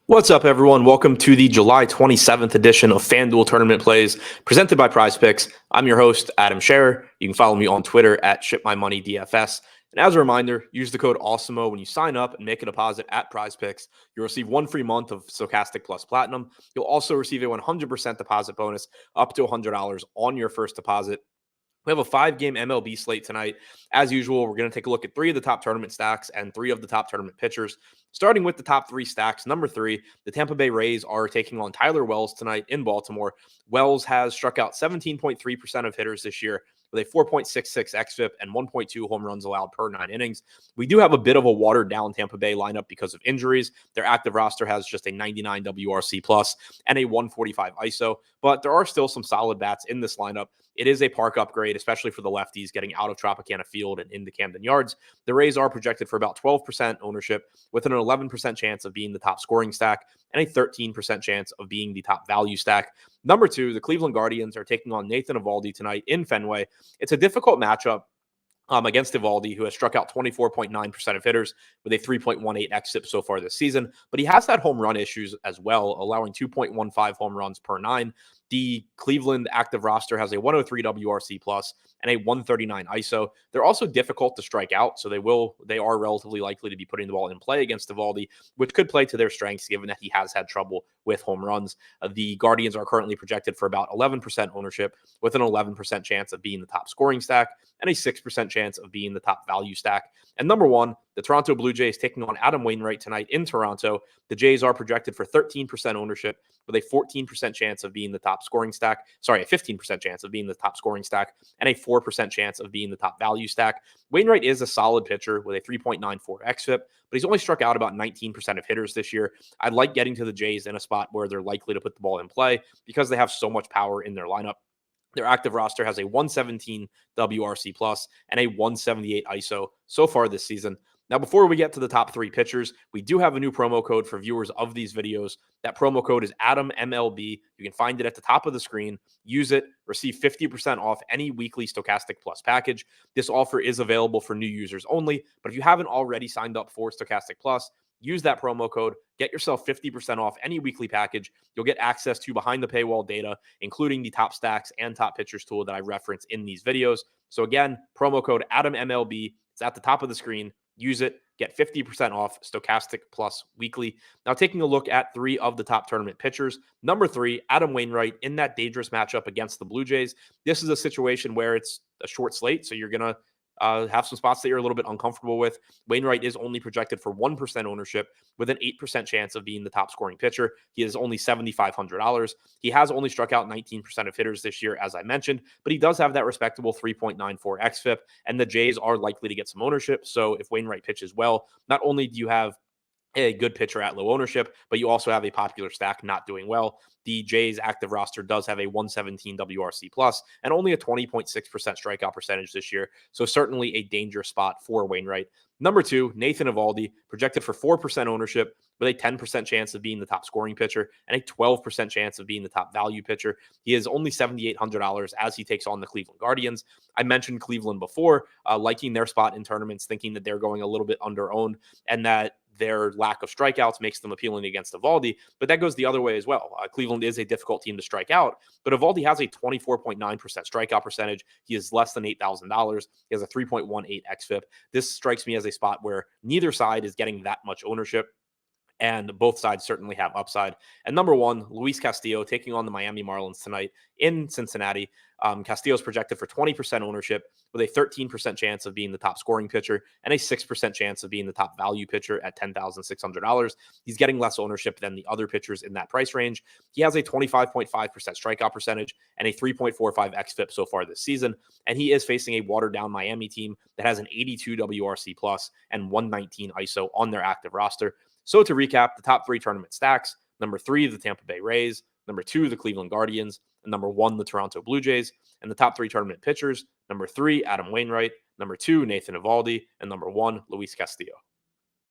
What's up, everyone? Welcome to the July 27th edition of FanDuel Tournament Plays presented by PrizePicks. I'm your host, Adam Scherer. You can follow me on Twitter at ShipMyMoneyDFS. And as a reminder, use the code AWESOMO when you sign up and make a deposit at PrizePicks. You'll receive one free month of Stokastic Plus Platinum. You'll also receive a 100% deposit bonus up to $100 on your first deposit. We have a 5-game MLB slate tonight. As usual, we're going to take a look at 3 of the top tournament stacks and 3 of the top tournament pitchers. Starting with the top 3 stacks, number 3, the Tampa Bay Rays are taking on Tyler Wells tonight in Baltimore. Wells has struck out 17.3% of hitters this year with a 4.66 xFIP and 1.2 home runs allowed per 9 innings. We do have a bit of a watered-down Tampa Bay lineup because of injuries. Their active roster has just a 99 WRC plus and a 145 ISO, but there are still some solid bats in this lineup. It is a park upgrade, especially for the lefties getting out of Tropicana Field and into Camden Yards. The Rays are projected for about 12% ownership with an 11% chance of being the top scoring stack and a 13% chance of being the top value stack. Number 2, the Cleveland Guardians are taking on Nathan Eovaldi tonight in Fenway. It's a difficult matchup against Eovaldi, who has struck out 24.9% of hitters with a 3.18 xFIP so far this season. But he has had home run issues as well, allowing 2.15 home runs per 9. The Cleveland active roster has a 103 WRC plus and a 139 ISO. They're also difficult to strike out, so they are relatively likely to be putting the ball in play against Eovaldi, which could play to their strengths given that he has had trouble with home runs. The Guardians are currently projected for about 11% ownership with an 11% chance of being the top scoring stack and a 6% chance of being the top value stack. And number 1, the Toronto Blue Jays taking on Adam Wainwright tonight in Toronto. The Jays are projected for 13% ownership with a 14% chance of being the top scoring stack. Sorry, a 15% chance of being the top scoring stack and a 4% chance of being the top value stack. Wainwright is a solid pitcher with a 3.94 xFIP, but he's only struck out about 19% of hitters this year. I'd like getting to the Jays in a spot where they're likely to put the ball in play because they have so much power in their lineup. Their active roster has a 117 WRC plus and a 178 ISO so far this season. Now, before we get to the top 3 pitchers, we do have a new promo code for viewers of these videos. That promo code is ADAMMLB. You can find it at the top of the screen. Use it, receive 50% off any weekly Stokastic Plus package. This offer is available for new users only, but if you haven't already signed up for Stokastic Plus, use that promo code, get yourself 50% off any weekly package. You'll get access to behind the paywall data, including the top stacks and top pitchers tool that I reference in these videos. So again, promo code ADAMMLB. It's at the top of the screen. Use it, get 50% off Stokastic Plus weekly. Now, taking a look at 3 of the top tournament pitchers. Number 3, Adam Wainwright in that dangerous matchup against the Blue Jays. This is a situation where it's a short slate, so you're going to have some spots that you're a little bit uncomfortable with. Wainwright is only projected for 1% ownership with an 8% chance of being the top scoring pitcher. He is only $7,500. He has only struck out 19% of hitters this year, as I mentioned, but he does have that respectable 3.94 xFIP, and the Jays are likely to get some ownership. So if Wainwright pitches well, not only do you have a good pitcher at low ownership, but you also have a popular stack not doing well. The Jays active roster does have a 117 WRC plus and only a 20.6% strikeout percentage this year. So certainly a danger spot for Wainwright. Number 2, Nathan Eovaldi, projected for 4% ownership with a 10% chance of being the top scoring pitcher and a 12% chance of being the top value pitcher. He is only $7,800 as he takes on the Cleveland Guardians. I mentioned Cleveland before, liking their spot in tournaments, thinking that they're going a little bit under-owned and that their lack of strikeouts makes them appealing against Eovaldi, but that goes the other way as well. Cleveland is a difficult team to strike out, but Eovaldi has a 24.9% strikeout percentage. He is less than $8,000. He has a 3.18 xFIP. This strikes me as a spot where neither side is getting that much ownership, and both sides certainly have upside. And number 1, Luis Castillo taking on the Miami Marlins tonight in Cincinnati. Castillo's projected for 20% ownership with a 13% chance of being the top scoring pitcher and a 6% chance of being the top value pitcher at $10,600. He's getting less ownership than the other pitchers in that price range. He has a 25.5% strikeout percentage and a 3.45 xFIP so far this season. And he is facing a watered down Miami team that has an 82 WRC plus and 119 ISO on their active roster. So to recap, the top 3 tournament stacks: number 3, the Tampa Bay Rays; number 2, the Cleveland Guardians; and number 1, the Toronto Blue Jays. And the top 3 tournament pitchers: number 3, Adam Wainwright; number 2, Nathan Eovaldi; and number 1, Luis Castillo.